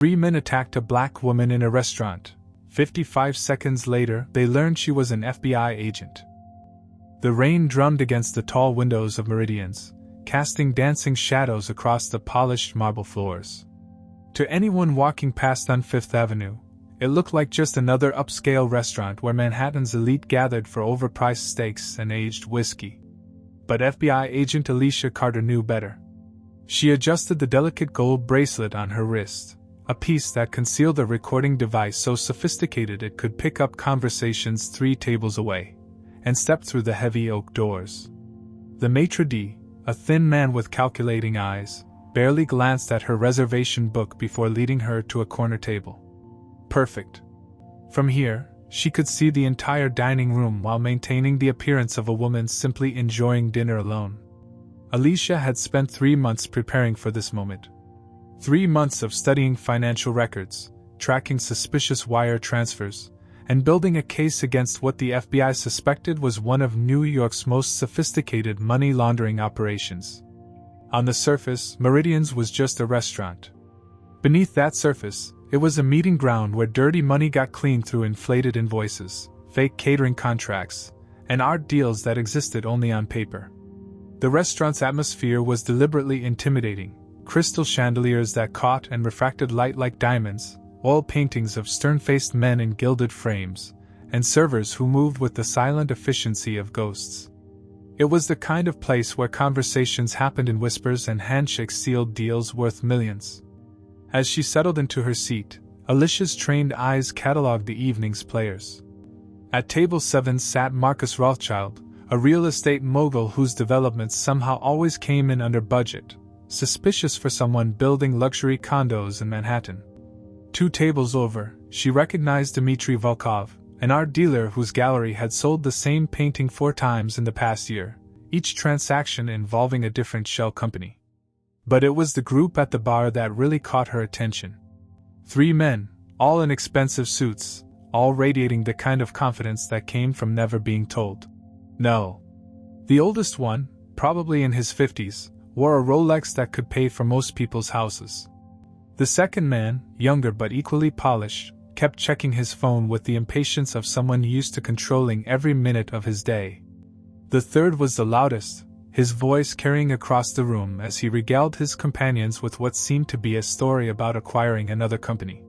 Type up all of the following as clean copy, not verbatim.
Three men attacked a black woman in a restaurant. 55 seconds later, they learned she was an FBI agent. The rain drummed against the tall windows of Meridian's, casting dancing shadows across the polished marble floors. To anyone walking past on Fifth Avenue, it looked like just another upscale restaurant where Manhattan's elite gathered for overpriced steaks and aged whiskey. But FBI agent Alicia Carter knew better. She adjusted the delicate gold bracelet on her wrist, a piece that concealed a recording device so sophisticated it could pick up conversations 3 tables away, and stepped through the heavy oak doors. The maitre d', a thin man with calculating eyes, barely glanced at her reservation book before leading her to a corner table. Perfect. From here, she could see the entire dining room while maintaining the appearance of a woman simply enjoying dinner alone. Alicia had spent 3 months preparing for this moment. 3 months of studying financial records, tracking suspicious wire transfers, and building a case against what the FBI suspected was one of New York's most sophisticated money laundering operations. On the surface, Meridian's was just a restaurant. Beneath that surface, it was a meeting ground where dirty money got cleaned through inflated invoices, fake catering contracts, and art deals that existed only on paper. The restaurant's atmosphere was deliberately intimidating. Crystal chandeliers that caught and refracted light like diamonds, oil paintings of stern-faced men in gilded frames, and servers who moved with the silent efficiency of ghosts. It was the kind of place where conversations happened in whispers and handshakes sealed deals worth millions. As she settled into her seat, Alicia's trained eyes catalogued the evening's players. At table 7 sat Marcus Rothschild, a real estate mogul whose developments somehow always came in under budget, suspicious for someone building luxury condos in Manhattan. 2 tables over, she recognized Dmitry Volkov, an art dealer whose gallery had sold the same painting 4 times in the past year, each transaction involving a different shell company. But it was the group at the bar that really caught her attention. 3 men, all in expensive suits, all radiating the kind of confidence that came from never being told. No. The oldest one, probably in his 50s, wore a Rolex that could pay for most people's houses. The second man, younger but equally polished, kept checking his phone with the impatience of someone used to controlling every minute of his day. The third was the loudest, his voice carrying across the room as he regaled his companions with what seemed to be a story about acquiring another company.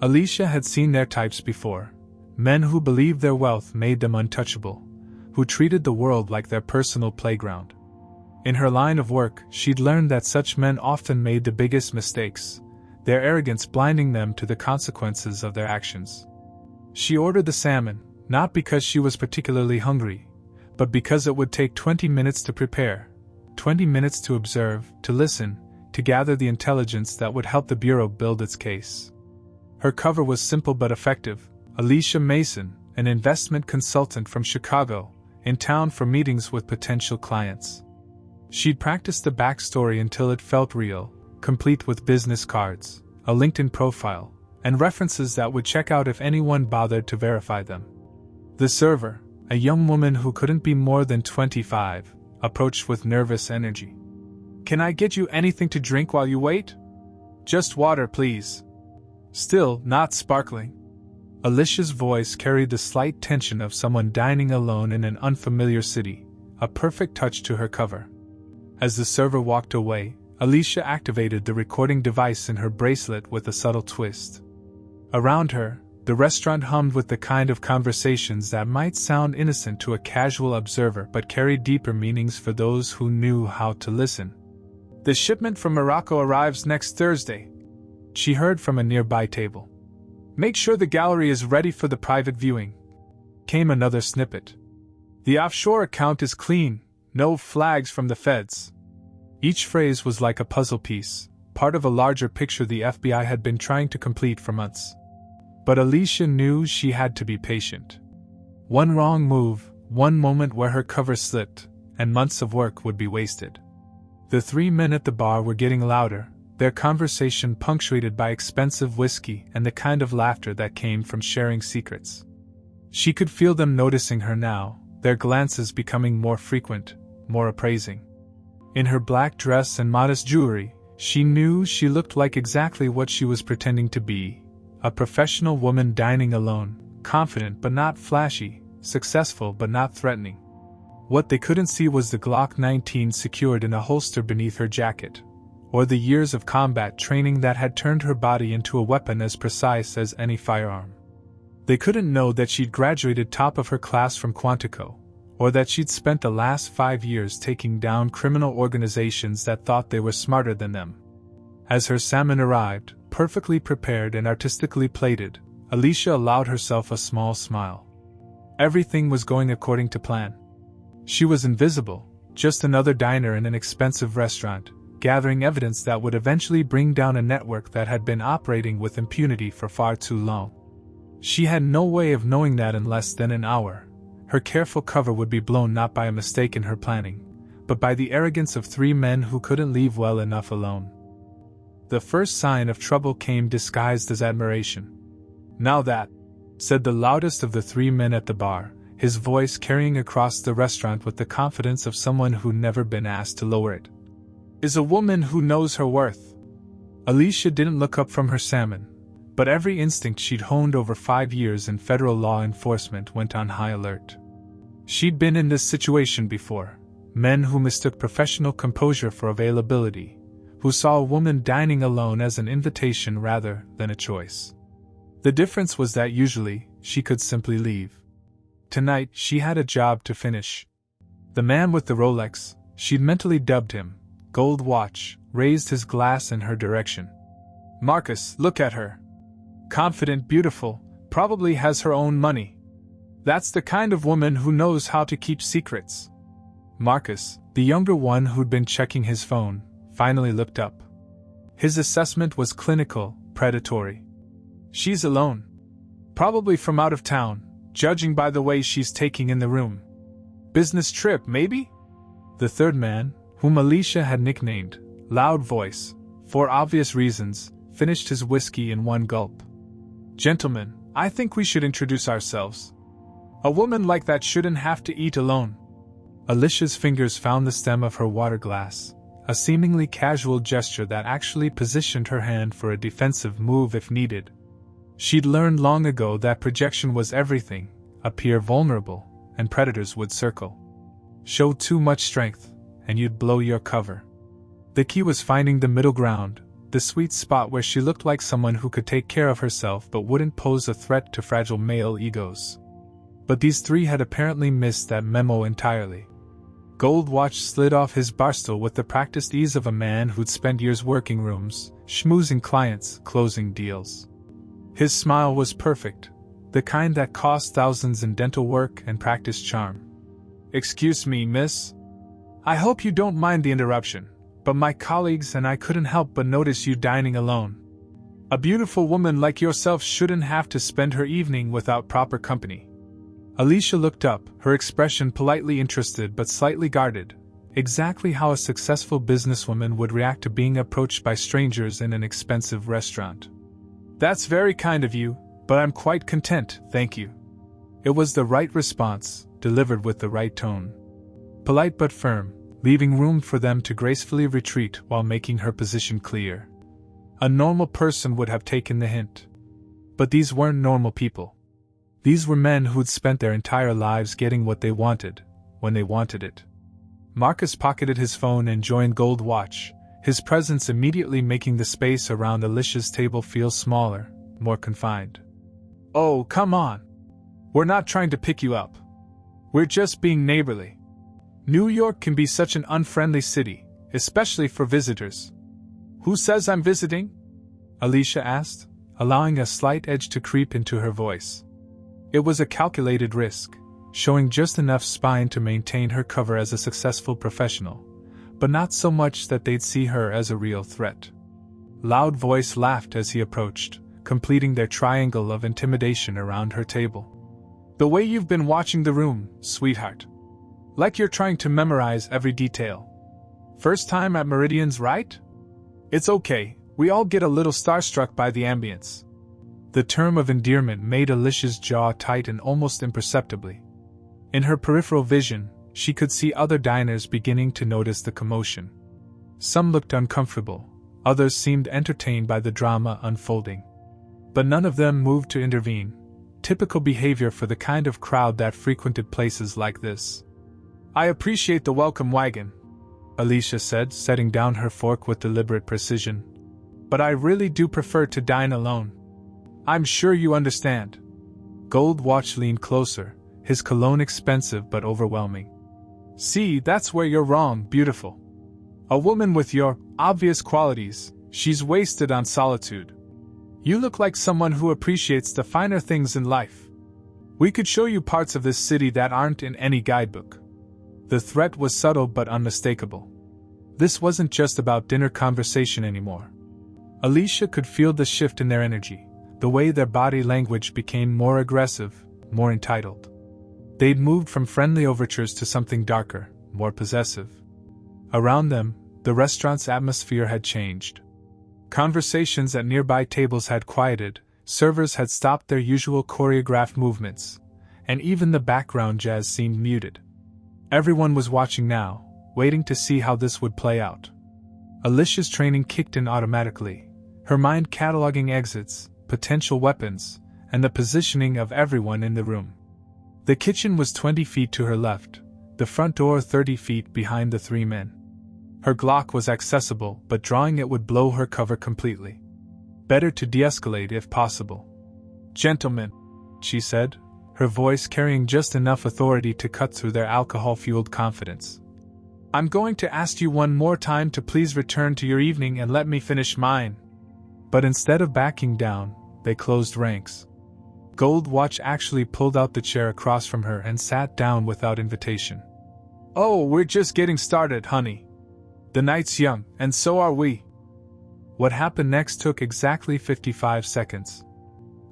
Alicia had seen their types before, men who believed their wealth made them untouchable, who treated the world like their personal playground. In her line of work, she'd learned that such men often made the biggest mistakes, their arrogance blinding them to the consequences of their actions. She ordered the salmon, not because she was particularly hungry, but because it would take 20 minutes to prepare, 20 minutes to observe, to listen, to gather the intelligence that would help the Bureau build its case. Her cover was simple but effective: Alicia Mason, an investment consultant from Chicago, in town for meetings with potential clients. She'd practiced the backstory until it felt real, complete with business cards, a LinkedIn profile, and references that would check out if anyone bothered to verify them. The server, a young woman who couldn't be more than 25, approached with nervous energy. "Can I get you anything to drink while you wait?" "Just water, please." Still not sparkling. Alicia's voice carried the slight tension of someone dining alone in an unfamiliar city, a perfect touch to her cover. As the server walked away, Alicia activated the recording device in her bracelet with a subtle twist. Around her, the restaurant hummed with the kind of conversations that might sound innocent to a casual observer but carried deeper meanings for those who knew how to listen. "The shipment from Morocco arrives next Thursday," she heard from a nearby table. "Make sure the gallery is ready for the private viewing," came another snippet. "The offshore account is clean, no flags from the feds." Each phrase was like a puzzle piece, part of a larger picture the FBI had been trying to complete for months. But Alicia knew she had to be patient. One wrong move, one moment where her cover slipped, and months of work would be wasted. The 3 men at the bar were getting louder, their conversation punctuated by expensive whiskey and the kind of laughter that came from sharing secrets. She could feel them noticing her now, their glances becoming more frequent, more appraising. In her black dress and modest jewelry, She knew she looked like exactly what she was pretending to be, a professional woman dining alone, confident but not flashy, successful but not threatening. What they couldn't see was the Glock 19 secured in a holster beneath her jacket, or the years of combat training that had turned her body into a weapon as precise as any firearm. They couldn't know that she'd graduated top of her class from Quantico, or that she'd spent the last 5 years taking down criminal organizations that thought they were smarter than them. As her salmon arrived, perfectly prepared and artistically plated, Alicia allowed herself a small smile. Everything was going according to plan. She was invisible, just another diner in an expensive restaurant, gathering evidence that would eventually bring down a network that had been operating with impunity for far too long. She had no way of knowing that in less than an hour. Her careful cover would be blown not by a mistake in her planning, but by the arrogance of 3 men who couldn't leave well enough alone. The first sign of trouble came disguised as admiration. "Now that," said the loudest of the 3 men at the bar, his voice carrying across the restaurant with the confidence of someone who'd never been asked to lower it, "is a woman who knows her worth." Alicia didn't look up from her salmon, but every instinct she'd honed over 5 years in federal law enforcement went on high alert. She'd been in this situation before, men who mistook professional composure for availability, who saw a woman dining alone as an invitation rather than a choice. The difference was that usually, she could simply leave. Tonight, she had a job to finish. The man with the Rolex, she'd mentally dubbed him, gold watch, raised his glass in her direction. "Marcus, look at her. Confident, beautiful, probably has her own money. That's the kind of woman who knows how to keep secrets." Marcus, the younger one who'd been checking his phone, finally looked up. His assessment was clinical, predatory. "She's alone. Probably from out of town, judging by the way she's taking in the room. Business trip, maybe?" The third man, whom Alicia had nicknamed Loud Voice, for obvious reasons, finished his whiskey in one gulp. "Gentlemen, I think we should introduce ourselves. A woman like that shouldn't have to eat alone." Alicia's fingers found the stem of her water glass, a seemingly casual gesture that actually positioned her hand for a defensive move if needed. She'd learned long ago that projection was everything, appear vulnerable, and predators would circle. Show too much strength, and you'd blow your cover. The key was finding the middle ground, the sweet spot where she looked like someone who could take care of herself but wouldn't pose a threat to fragile male egos. But these 3 had apparently missed that memo entirely. Gold Watch slid off his barstool with the practiced ease of a man who'd spent years working rooms, schmoozing clients, closing deals. His smile was perfect, the kind that cost thousands in dental work and practice charm. "Excuse me, miss. I hope you don't mind the interruption, but my colleagues and I couldn't help but notice you dining alone. A beautiful woman like yourself shouldn't have to spend her evening without proper company." Alicia looked up, her expression politely interested but slightly guarded, exactly how a successful businesswoman would react to being approached by strangers in an expensive restaurant. "That's very kind of you, but I'm quite content, thank you." It was the right response, delivered with the right tone. Polite but firm, leaving room for them to gracefully retreat while making her position clear. A normal person would have taken the hint. But these weren't normal people. These were men who'd spent their entire lives getting what they wanted, when they wanted it. Marcus pocketed his phone and joined Gold Watch, his presence immediately making the space around Alicia's table feel smaller, more confined. "Oh, come on. We're not trying to pick you up. We're just being neighborly. New York can be such an unfriendly city, especially for visitors." "Who says I'm visiting?" Alicia asked, allowing a slight edge to creep into her voice. It was a calculated risk, showing just enough spine to maintain her cover as a successful professional, but not so much that they'd see her as a real threat. Loud Voice laughed as he approached, completing their triangle of intimidation around her table. "The way you've been watching the room, sweetheart. Like you're trying to memorize every detail. First time at Meridian's, right? It's okay, we all get a little starstruck by the ambience." The term of endearment made Alicia's jaw tighten almost imperceptibly. In her peripheral vision, she could see other diners beginning to notice the commotion. Some looked uncomfortable, Others seemed entertained by the drama unfolding. But none of them moved to intervene, typical behavior for the kind of crowd that frequented places like this. "I appreciate the welcome wagon," Alicia said, setting down her fork with deliberate precision. "But I really do prefer to dine alone. I'm sure you understand." Gold Watch leaned closer, his cologne expensive but overwhelming. "See, that's where you're wrong, beautiful. A woman with your obvious qualities, she's wasted on solitude. You look like someone who appreciates the finer things in life. We could show you parts of this city that aren't in any guidebook." The threat was subtle but unmistakable. This wasn't just about dinner conversation anymore. Alicia could feel the shift in their energy, the way their body language became more aggressive, more entitled. They'd moved from friendly overtures to something darker, more possessive. Around them, the restaurant's atmosphere had changed. Conversations at nearby tables had quieted, servers had stopped their usual choreographed movements, and even the background jazz seemed muted. Everyone was watching now, waiting to see how this would play out. Alicia's training kicked in automatically, her mind cataloging exits, potential weapons, and the positioning of everyone in the room. The kitchen was 20 feet to her left, the front door 30 feet behind the three men. Her Glock was accessible, but drawing it would blow her cover completely. Better to de-escalate if possible. "Gentlemen," she said, her voice carrying just enough authority to cut through their alcohol-fueled confidence. "I'm going to ask you one more time to please return to your evening and let me finish mine." But instead of backing down, they closed ranks. Gold Watch actually pulled out the chair across from her and sat down without invitation. "Oh, we're just getting started, honey. The night's young, and so are we." What happened next took exactly 55 seconds.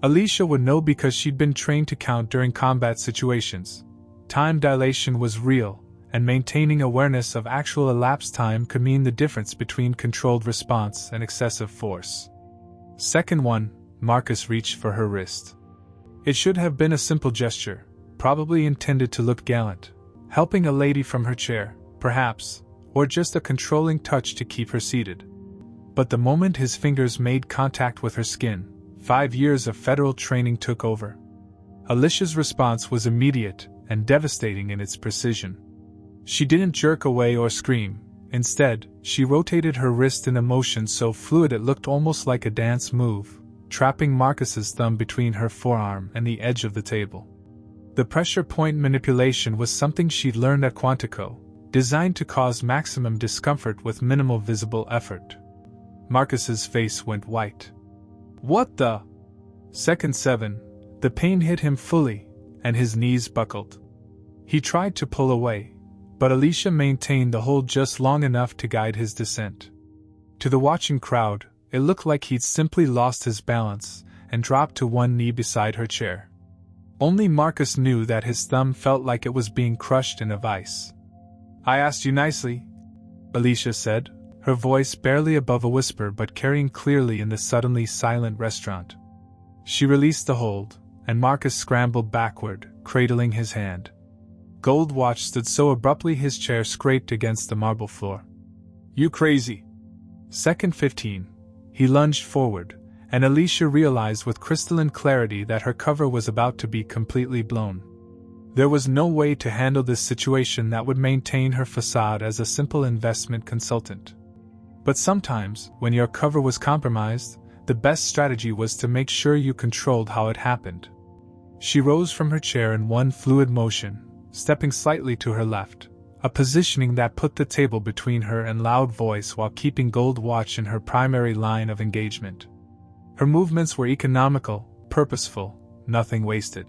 Alicia would know because she'd been trained to count during combat situations. Time dilation was real, and maintaining awareness of actual elapsed time could mean the difference between controlled response and excessive force. Second 1, Marcus reached for her wrist. It should have been a simple gesture, probably intended to look gallant, helping a lady from her chair, perhaps, or just a controlling touch to keep her seated. But the moment his fingers made contact with her skin, 5 years of federal training took over. Alicia's response was immediate and devastating in its precision. She didn't jerk away or scream. Instead, she rotated her wrist in a motion so fluid it looked almost like a dance move, trapping Marcus's thumb between her forearm and the edge of the table. The pressure point manipulation was something she'd learned at Quantico, designed to cause maximum discomfort with minimal visible effort. Marcus's face went white. "What the?" Second 7, the pain hit him fully, and his knees buckled. He tried to pull away, but Alicia maintained the hold just long enough to guide his descent. To the watching crowd, it looked like he'd simply lost his balance and dropped to one knee beside her chair. Only Marcus knew that his thumb felt like it was being crushed in a vice. "I asked you nicely," Alicia said, her voice barely above a whisper but carrying clearly in the suddenly silent restaurant. She released the hold, and Marcus scrambled backward, cradling his hand. Gold Watch stood so abruptly his chair scraped against the marble floor. "You crazy." Second 15. He lunged forward, and Alicia realized with crystalline clarity that her cover was about to be completely blown. There was no way to handle this situation that would maintain her facade as a simple investment consultant. But sometimes, when your cover was compromised, the best strategy was to make sure you controlled how it happened. She rose from her chair in one fluid motion, stepping slightly to her left, a positioning that put the table between her and loud voice while keeping Gold Watch in her primary line of engagement. Her movements were economical, purposeful, nothing wasted.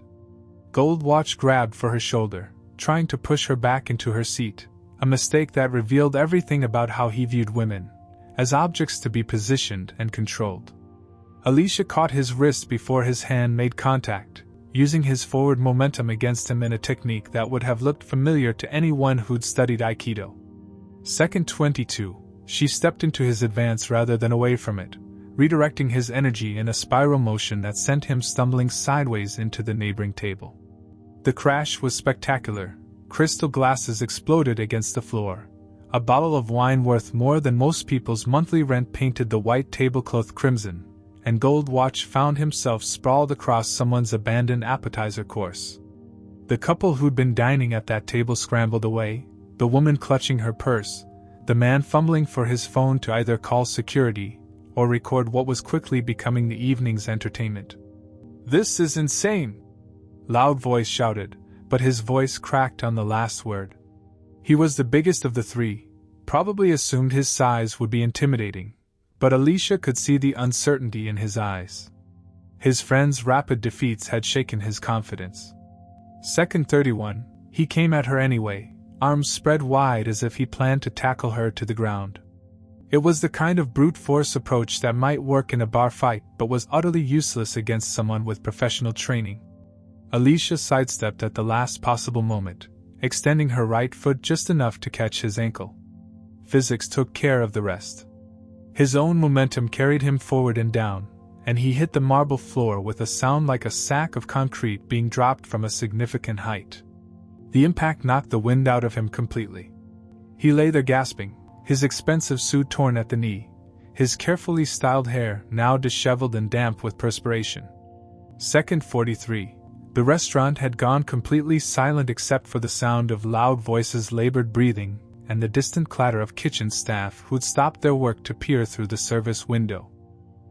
Gold Watch grabbed for her shoulder, trying to push her back into her seat, a mistake that revealed everything about how he viewed women, as objects to be positioned and controlled. Alicia caught his wrist before his hand made contact, using his forward momentum against him in a technique that would have looked familiar to anyone who'd studied Aikido. Second 22, she stepped into his advance rather than away from it, redirecting his energy in a spiral motion that sent him stumbling sideways into the neighboring table. The crash was spectacular. Crystal glasses exploded against the floor. A bottle of wine worth more than most people's monthly rent painted the white tablecloth crimson, and Gold Watch found himself sprawled across someone's abandoned appetizer course. The couple who'd been dining at that table scrambled away, the woman clutching her purse, the man fumbling for his phone to either call security or record what was quickly becoming the evening's entertainment. "This is insane!" Loud voice shouted, but his voice cracked on the last word. He was the biggest of the three, probably assumed his size would be intimidating, but Alicia could see the uncertainty in his eyes. His friend's rapid defeats had shaken his confidence. Second 31, he came at her anyway, arms spread wide as if he planned to tackle her to the ground. It was the kind of brute force approach that might work in a bar fight but was utterly useless against someone with professional training. Alicia sidestepped at the last possible moment, extending her right foot just enough to catch his ankle. Physics took care of the rest. His own momentum carried him forward and down, and he hit the marble floor with a sound like a sack of concrete being dropped from a significant height. The impact knocked the wind out of him completely. He lay there gasping, his expensive suit torn at the knee, his carefully styled hair now disheveled and damp with perspiration. Second 43. The restaurant had gone completely silent except for the sound of loud voices, labored breathing, and the distant clatter of kitchen staff who'd stopped their work to peer through the service window.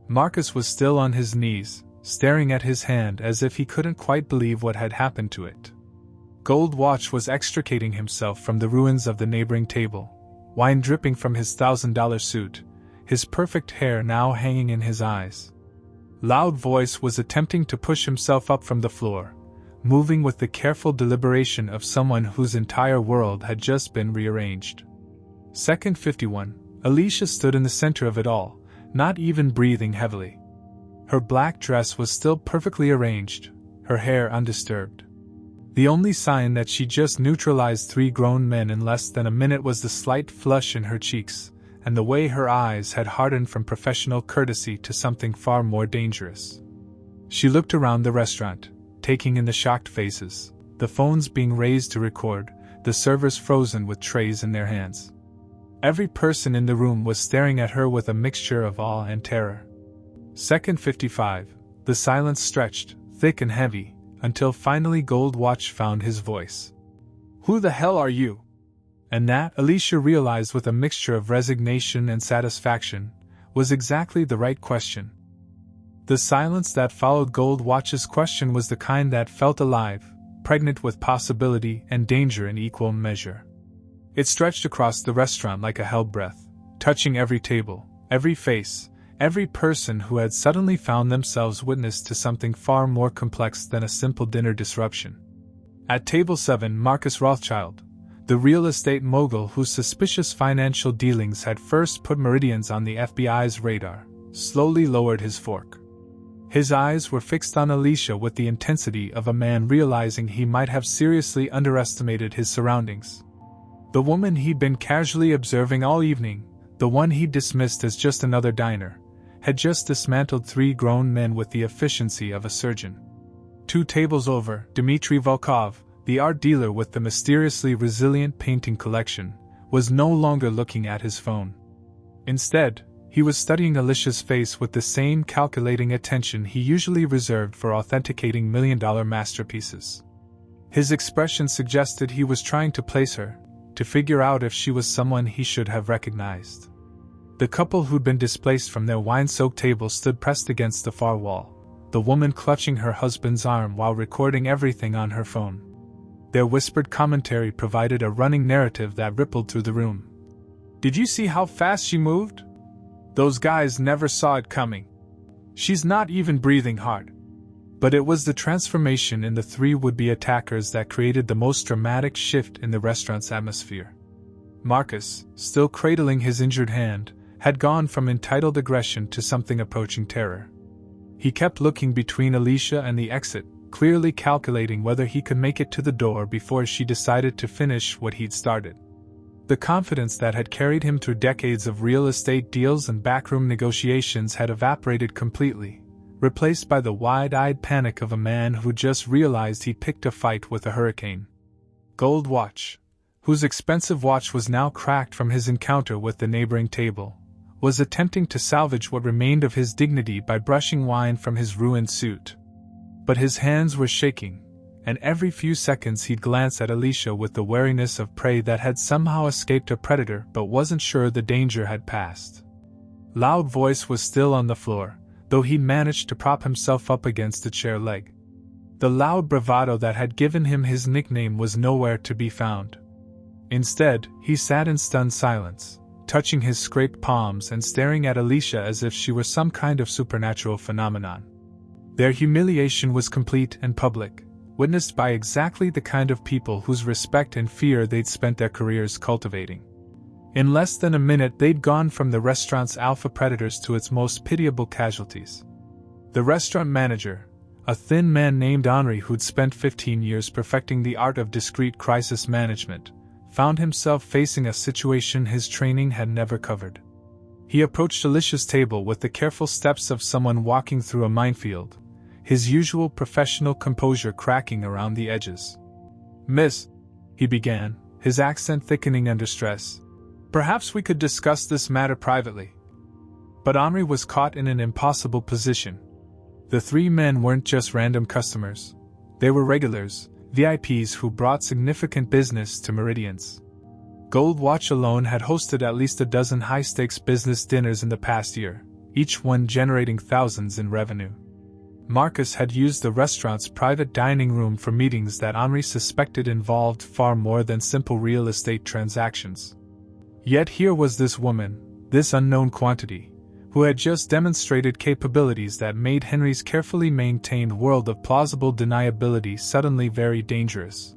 Marcus was still on his knees, staring at his hand as if he couldn't quite believe what had happened to it. Gold Watch was extricating himself from the ruins of the neighboring table, wine dripping from his $1,000 suit, his perfect hair now hanging in his eyes. Loud Voice was attempting to push himself up from the floor, moving with the careful deliberation of someone whose entire world had just been rearranged. Second 51. Alicia stood in the center of it all, not even breathing heavily. Her black dress was still perfectly arranged, her hair undisturbed. The only sign that she just neutralized three grown men in less than a minute was the slight flush in her cheeks, and the way her eyes had hardened from professional courtesy to something far more dangerous. She looked around the restaurant, taking in the shocked faces, the phones being raised to record, the servers frozen with trays in their hands. Every person in the room was staring at her with a mixture of awe and terror. Second 55. The silence stretched, thick and heavy, until finally Gold Watch found his voice. "Who the hell are you?" And that, Alicia realized with a mixture of resignation and satisfaction, was exactly the right question. The silence that followed Gold Watch's question was the kind that felt alive, pregnant with possibility and danger in equal measure. It stretched across the restaurant like a hell breath, touching every table, every face, every person who had suddenly found themselves witness to something far more complex than a simple dinner disruption. At table 7, Marcus Rothschild, the real estate mogul whose suspicious financial dealings had first put Meridians on the FBI's radar, slowly lowered his fork. His eyes were fixed on Alicia with the intensity of a man realizing he might have seriously underestimated his surroundings. The woman he'd been casually observing all evening, the one he'd dismissed as just another diner, had just dismantled three grown men with the efficiency of a surgeon. 2 tables over, Dmitry Volkov, the art dealer with the mysteriously resilient painting collection, was no longer looking at his phone. Instead, he was studying Alicia's face with the same calculating attention he usually reserved for authenticating million-dollar masterpieces. His expression suggested he was trying to place her, to figure out if she was someone he should have recognized. The couple who'd been displaced from their wine-soaked table stood pressed against the far wall, the woman clutching her husband's arm while recording everything on her phone. Their whispered commentary provided a running narrative that rippled through the room. "Did you see how fast she moved? Those guys never saw it coming. She's not even breathing hard." But it was the transformation in the three would-be attackers that created the most dramatic shift in the restaurant's atmosphere. Marcus, still cradling his injured hand, had gone from entitled aggression to something approaching terror. He kept looking between Alicia and the exit, clearly calculating whether he could make it to the door before she decided to finish what he'd started. The confidence that had carried him through decades of real estate deals and backroom negotiations had evaporated completely, replaced by the wide-eyed panic of a man who just realized he'd picked a fight with a hurricane. Gold Watch, whose expensive watch was now cracked from his encounter with the neighboring table, was attempting to salvage what remained of his dignity by brushing wine from his ruined suit. But his hands were shaking, and every few seconds he'd glance at Alicia with the wariness of prey that had somehow escaped a predator but wasn't sure the danger had passed. Loud voice was still on the floor, though he managed to prop himself up against a chair leg. The loud bravado that had given him his nickname was nowhere to be found. Instead, he sat in stunned silence, touching his scraped palms and staring at Alicia as if she were some kind of supernatural phenomenon. Their humiliation was complete and public, witnessed by exactly the kind of people whose respect and fear they'd spent their careers cultivating. In less than a minute they'd gone from the restaurant's alpha predators to its most pitiable casualties. The restaurant manager, a thin man named Henri who'd spent 15 years perfecting the art of discreet crisis management, found himself facing a situation his training had never covered. He approached Alicia's table with the careful steps of someone walking through a minefield, his usual professional composure cracking around the edges. "Miss," he began, his accent thickening under stress, "perhaps we could discuss this matter privately." But Henri was caught in an impossible position. The three men weren't just random customers. They were regulars, VIPs who brought significant business to Meridian's. Gold Watch alone had hosted at least a dozen high-stakes business dinners in the past year, each one generating thousands in revenue. Marcus had used the restaurant's private dining room for meetings that Henri suspected involved far more than simple real estate transactions. Yet here was this woman, this unknown quantity, who had just demonstrated capabilities that made Henry's carefully maintained world of plausible deniability suddenly very dangerous.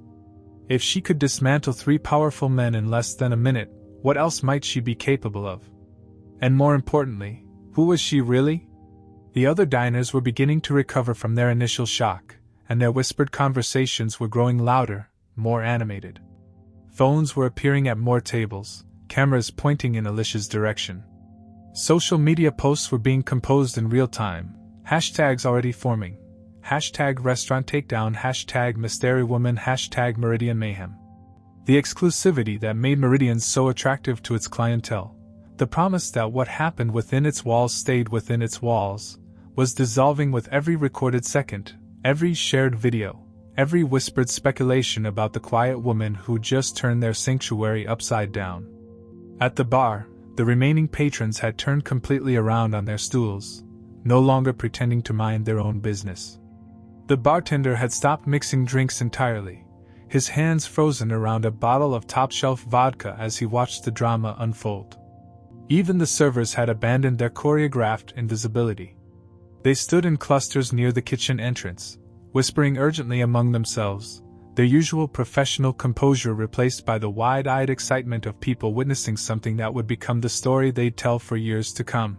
If she could dismantle three powerful men in less than a minute, what else might she be capable of? And more importantly, who was she really? The other diners were beginning to recover from their initial shock, and their whispered conversations were growing louder, more animated. Phones were appearing at more tables, cameras pointing in Alicia's direction. Social media posts were being composed in real time, hashtags already forming. Hashtag restaurant takedown, hashtag mystery woman, hashtag Meridian mayhem. The exclusivity that made Meridian so attractive to its clientele, the promise that what happened within its walls stayed within its walls, was dissolving with every recorded second, every shared video, every whispered speculation about the quiet woman who just turned their sanctuary upside down. At the bar, the remaining patrons had turned completely around on their stools, no longer pretending to mind their own business. The bartender had stopped mixing drinks entirely, his hands frozen around a bottle of top-shelf vodka as he watched the drama unfold. Even the servers had abandoned their choreographed invisibility. They stood in clusters near the kitchen entrance, whispering urgently among themselves, their usual professional composure replaced by the wide-eyed excitement of people witnessing something that would become the story they'd tell for years to come.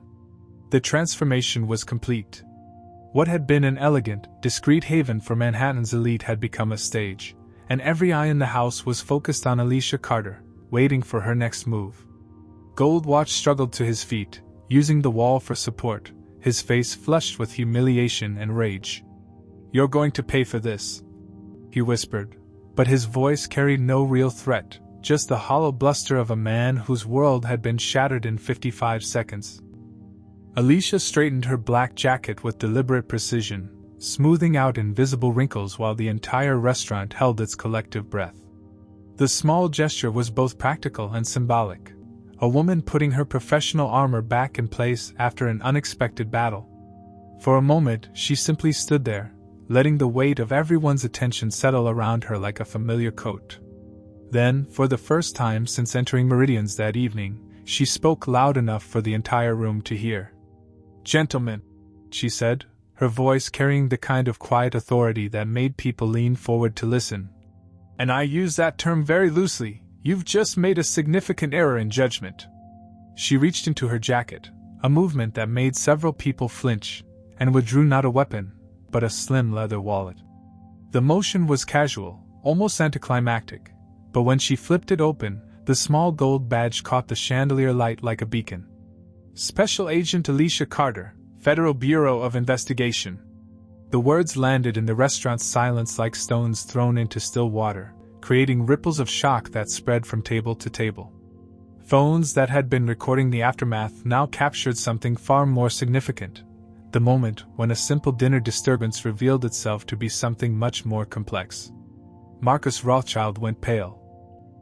The transformation was complete. What had been an elegant, discreet haven for Manhattan's elite had become a stage, and every eye in the house was focused on Alicia Carter, waiting for her next move. Gold Watch struggled to his feet, using the wall for support, his face flushed with humiliation and rage. "You're going to pay for this," he whispered, but his voice carried no real threat, just the hollow bluster of a man whose world had been shattered in 55 seconds. Alicia straightened her black jacket with deliberate precision, smoothing out invisible wrinkles while the entire restaurant held its collective breath. The small gesture was both practical and symbolic, a woman putting her professional armor back in place after an unexpected battle. For a moment, she simply stood there, letting the weight of everyone's attention settle around her like a familiar coat. Then, for the first time since entering Meridian's that evening, she spoke loud enough for the entire room to hear. "Gentlemen," she said, her voice carrying the kind of quiet authority that made people lean forward to listen. "And I use that term very loosely, you've just made a significant error in judgment." She reached into her jacket, a movement that made several people flinch, and withdrew not a weapon, but a slim leather wallet. The motion was casual, almost anticlimactic, but when she flipped it open, the small gold badge caught the chandelier light like a beacon. "Special Agent Alicia Carter, Federal Bureau of Investigation." The words landed in the restaurant's silence like stones thrown into still water, creating ripples of shock that spread from table to table. Phones that had been recording the aftermath now captured something far more significant: the moment when a simple dinner disturbance revealed itself to be something much more complex. Marcus Rothschild went pale.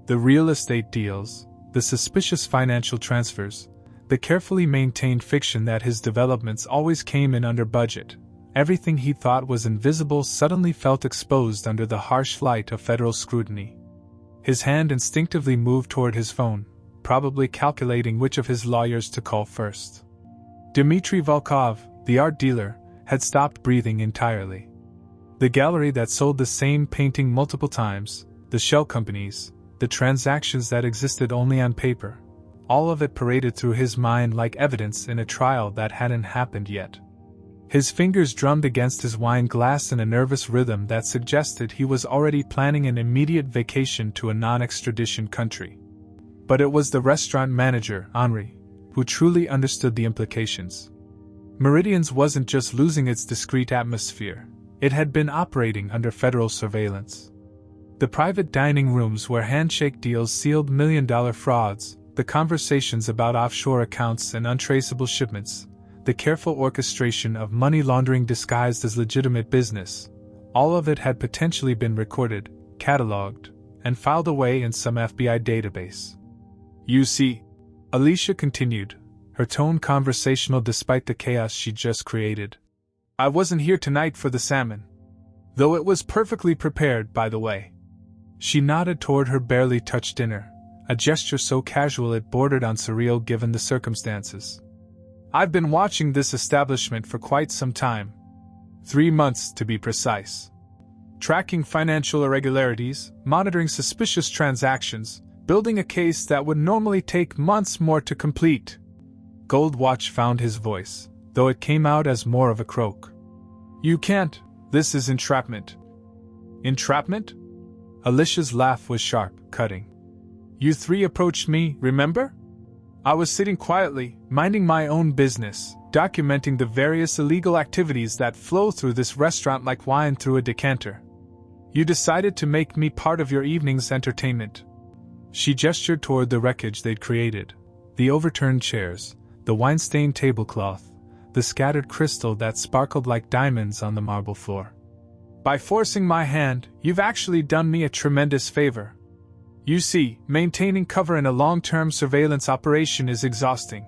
The real estate deals, the suspicious financial transfers, the carefully maintained fiction that his developments always came in under budget, everything he thought was invisible suddenly felt exposed under the harsh light of federal scrutiny. His hand instinctively moved toward his phone, probably calculating which of his lawyers to call first. Dmitry Volkov, the art dealer, had stopped breathing entirely. The gallery that sold the same painting multiple times, the shell companies, the transactions that existed only on paper, all of it paraded through his mind like evidence in a trial that hadn't happened yet. His fingers drummed against his wine glass in a nervous rhythm that suggested he was already planning an immediate vacation to a non-extradition country. But it was the restaurant manager, Henri, who truly understood the implications. Meridian's wasn't just losing its discreet atmosphere, it had been operating under federal surveillance. The private dining rooms where handshake deals sealed million-dollar frauds, the conversations about offshore accounts and untraceable shipments, the careful orchestration of money laundering disguised as legitimate business, all of it had potentially been recorded, catalogued, and filed away in some FBI database. "You see," Alicia continued, her tone conversational despite the chaos she'd just created, "I wasn't here tonight for the salmon. Though it was perfectly prepared, by the way." She nodded toward her barely touched dinner, a gesture so casual it bordered on surreal given the circumstances. "I've been watching this establishment for quite some time. 3 months, to be precise. Tracking financial irregularities, monitoring suspicious transactions, building a case that would normally take months more to complete." Goldwatch found his voice, though it came out as more of a croak. "You can't. This is entrapment." "Entrapment?" Alicia's laugh was sharp, cutting. "You three approached me, remember? I was sitting quietly, minding my own business, documenting the various illegal activities that flow through this restaurant like wine through a decanter. You decided to make me part of your evening's entertainment." She gestured toward the wreckage they'd created, the overturned chairs, the wine-stained tablecloth, the scattered crystal that sparkled like diamonds on the marble floor. "By forcing my hand, you've actually done me a tremendous favor. You see, maintaining cover in a long-term surveillance operation is exhausting.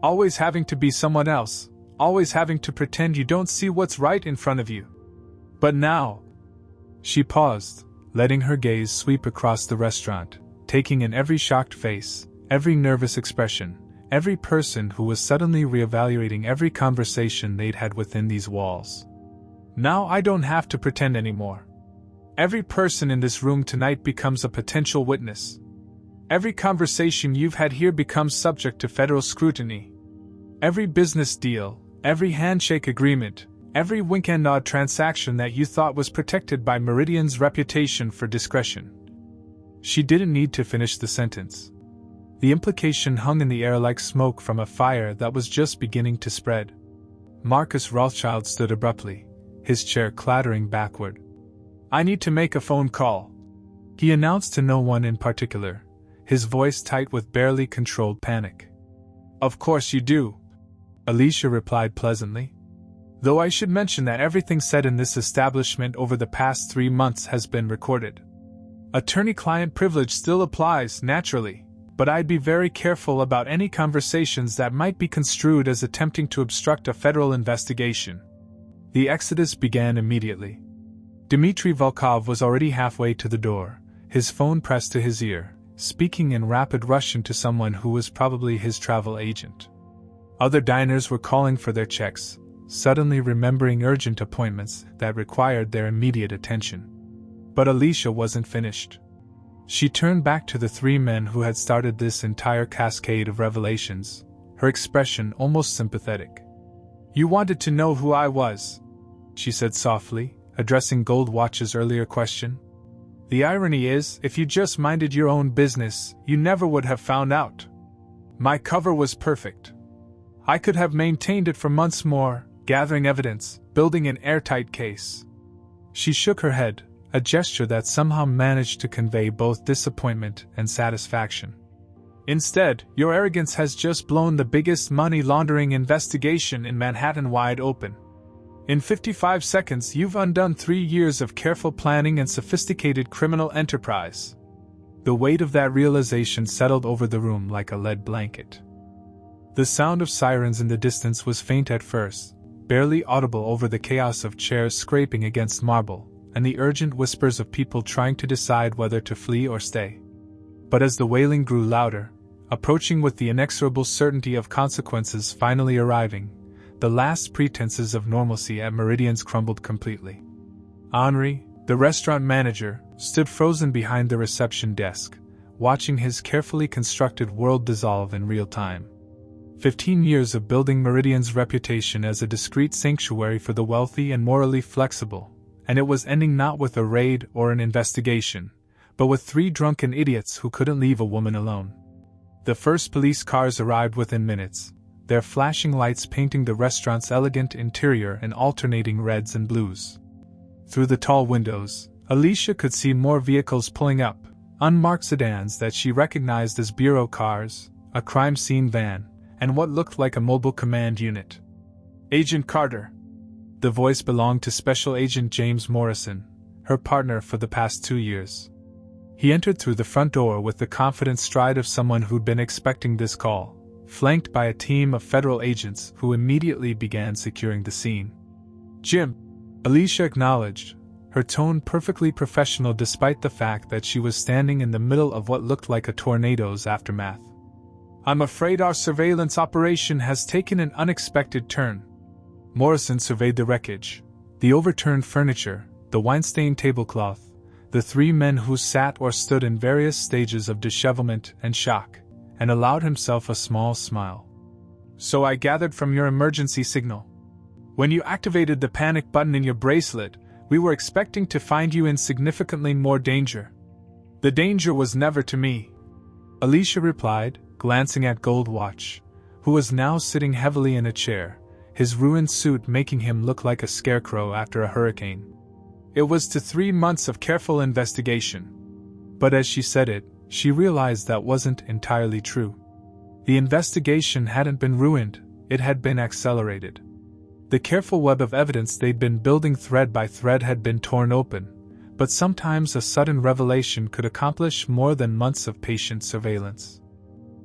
Always having to be someone else, always having to pretend you don't see what's right in front of you. But now..." She paused, letting her gaze sweep across the restaurant, taking in every shocked face, every nervous expression, every person who was suddenly reevaluating every conversation they'd had within these walls. "Now I don't have to pretend anymore. Every person in this room tonight becomes a potential witness. Every conversation you've had here becomes subject to federal scrutiny. Every business deal, every handshake agreement, every wink and nod transaction that you thought was protected by Meridian's reputation for discretion." She didn't need to finish the sentence. The implication hung in the air like smoke from a fire that was just beginning to spread. Marcus Rothschild stood abruptly, his chair clattering backward. "I need to make a phone call," he announced to no one in particular, his voice tight with barely controlled panic. "Of course you do," Alicia replied pleasantly. "Though I should mention that everything said in this establishment over the past 3 months has been recorded. Attorney-client privilege still applies, naturally, but I'd be very careful about any conversations that might be construed as attempting to obstruct a federal investigation." The exodus began immediately. Dmitry Volkov was already halfway to the door, his phone pressed to his ear, speaking in rapid Russian to someone who was probably his travel agent. Other diners were calling for their checks, suddenly remembering urgent appointments that required their immediate attention. But Alicia wasn't finished. She turned back to the 3 men who had started this entire cascade of revelations, her expression almost sympathetic. "You wanted to know who I was," she said softly, addressing Goldwatch's earlier question. "The irony is, if you just minded your own business, you never would have found out. My cover was perfect. I could have maintained it for months more, gathering evidence, building an airtight case." She shook her head, a gesture that somehow managed to convey both disappointment and satisfaction. "Instead, your arrogance has just blown the biggest money laundering investigation in Manhattan wide open. In 55 seconds, you've undone 3 years of careful planning and sophisticated criminal enterprise." The weight of that realization settled over the room like a lead blanket. The sound of sirens in the distance was faint at first, barely audible over the chaos of chairs scraping against marble, and the urgent whispers of people trying to decide whether to flee or stay. But as the wailing grew louder, approaching with the inexorable certainty of consequences finally arriving, the last pretenses of normalcy at Meridian's crumbled completely. Henri, the restaurant manager, stood frozen behind the reception desk, watching his carefully constructed world dissolve in real time. 15 years of building Meridian's reputation as a discreet sanctuary for the wealthy and morally flexible, and it was ending not with a raid or an investigation, but with 3 drunken idiots who couldn't leave a woman alone. The first police cars arrived within minutes, their flashing lights painting the restaurant's elegant interior in alternating reds and blues. Through the tall windows, Alicia could see more vehicles pulling up, unmarked sedans that she recognized as bureau cars, a crime scene van, and what looked like a mobile command unit. "Agent Carter." The voice belonged to Special Agent James Morrison, her partner for the past 2 years. He entered through the front door with the confident stride of someone who'd been expecting this call, flanked by a team of federal agents who immediately began securing the scene. "Jim," Alicia acknowledged, her tone perfectly professional despite the fact that she was standing in the middle of what looked like a tornado's aftermath. "I'm afraid our surveillance operation has taken an unexpected turn." Morrison surveyed the wreckage, the overturned furniture, the wine-stained tablecloth, the 3 men who sat or stood in various stages of dishevelment and shock, and allowed himself a small smile. "So I gathered from your emergency signal. When you activated the panic button in your bracelet, we were expecting to find you in significantly more danger." "The danger was never to me," Alicia replied, glancing at Goldwatch, who was now sitting heavily in a chair, his ruined suit making him look like a scarecrow after a hurricane. "It was to 3 months of careful investigation." But as she said it, she realized that wasn't entirely true. The investigation hadn't been ruined, it had been accelerated. The careful web of evidence they'd been building thread by thread had been torn open, but sometimes a sudden revelation could accomplish more than months of patient surveillance.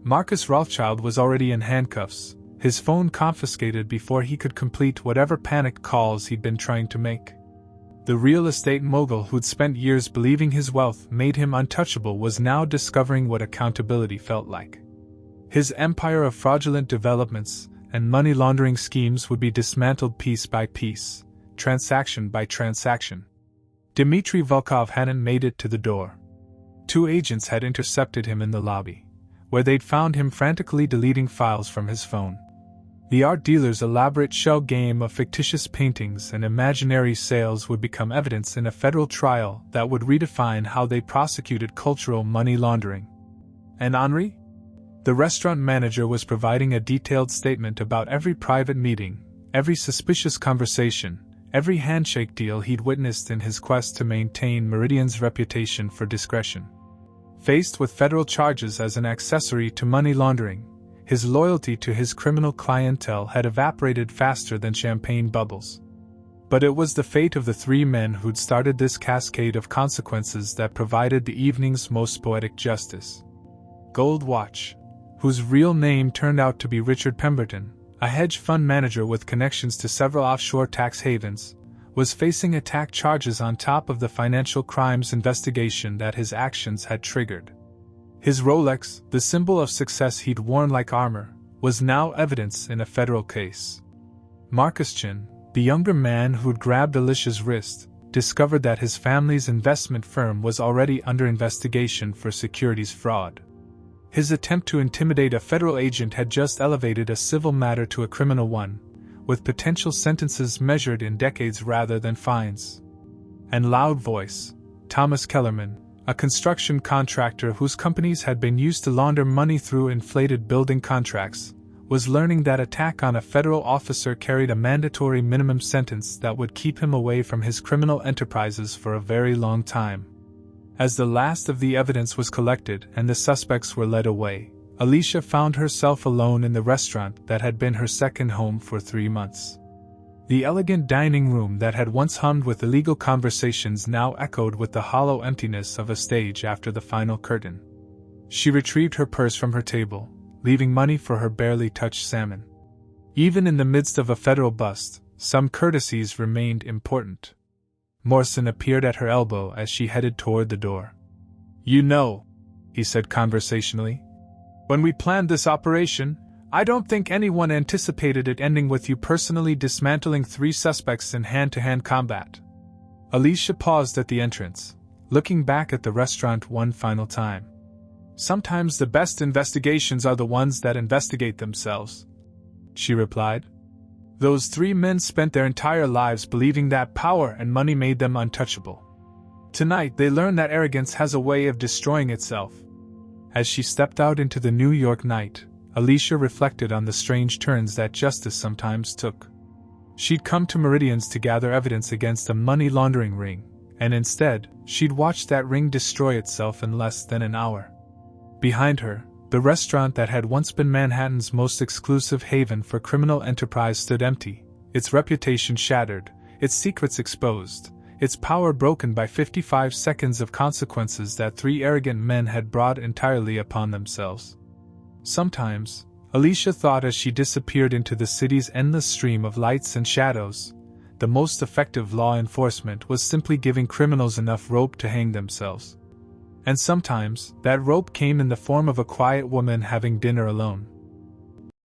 Marcus Rothschild was already in handcuffs, his phone confiscated before he could complete whatever panicked calls he'd been trying to make. The real estate mogul who'd spent years believing his wealth made him untouchable was now discovering what accountability felt like. His empire of fraudulent developments and money laundering schemes would be dismantled piece by piece, transaction by transaction. Dmitry Volkov hadn't made it to the door. 2 agents had intercepted him in the lobby, where they'd found him frantically deleting files from his phone. The art dealer's elaborate shell game of fictitious paintings and imaginary sales would become evidence in a federal trial that would redefine how they prosecuted cultural money laundering. And Henri? The restaurant manager was providing a detailed statement about every private meeting, every suspicious conversation, every handshake deal he'd witnessed in his quest to maintain Meridian's reputation for discretion. Faced with federal charges as an accessory to money laundering, his loyalty to his criminal clientele had evaporated faster than champagne bubbles. But it was the fate of the 3 men who'd started this cascade of consequences that provided the evening's most poetic justice. Goldwatch, whose real name turned out to be Richard Pemberton, a hedge fund manager with connections to several offshore tax havens, was facing attack charges on top of the financial crimes investigation that his actions had triggered. His Rolex, the symbol of success he'd worn like armor, was now evidence in a federal case. Marcus Chin, the younger man who'd grabbed Alicia's wrist, discovered that his family's investment firm was already under investigation for securities fraud. His attempt to intimidate a federal agent had just elevated a civil matter to a criminal one, with potential sentences measured in decades rather than fines. And Loud Voice, Thomas Kellerman, a construction contractor whose companies had been used to launder money through inflated building contracts, was learning that attack on a federal officer carried a mandatory minimum sentence that would keep him away from his criminal enterprises for a very long time. As the last of the evidence was collected and the suspects were led away, Alicia found herself alone in the restaurant that had been her second home for 3 months. The elegant dining room that had once hummed with illegal conversations now echoed with the hollow emptiness of a stage after the final curtain. She retrieved her purse from her table, leaving money for her barely touched salmon. Even in the midst of a federal bust, some courtesies remained important. Morrison appeared at her elbow as she headed toward the door. "You know," he said conversationally, "when we planned this operation, I don't think anyone anticipated it ending with you personally dismantling 3 suspects in hand-to-hand combat." Alicia paused at the entrance, looking back at the restaurant one final time. "Sometimes the best investigations are the ones that investigate themselves," she replied. "Those 3 men spent their entire lives believing that power and money made them untouchable. Tonight they learn that arrogance has a way of destroying itself." As she stepped out into the New York night, Alicia reflected on the strange turns that justice sometimes took. She'd come to Meridian's to gather evidence against a money laundering ring, and instead, she'd watched that ring destroy itself in less than an hour. Behind her, the restaurant that had once been Manhattan's most exclusive haven for criminal enterprise stood empty, its reputation shattered, its secrets exposed, its power broken by 55 seconds of consequences that 3 arrogant men had brought entirely upon themselves. Sometimes, Alicia thought as she disappeared into the city's endless stream of lights and shadows, the most effective law enforcement was simply giving criminals enough rope to hang themselves. And sometimes, that rope came in the form of a quiet woman having dinner alone.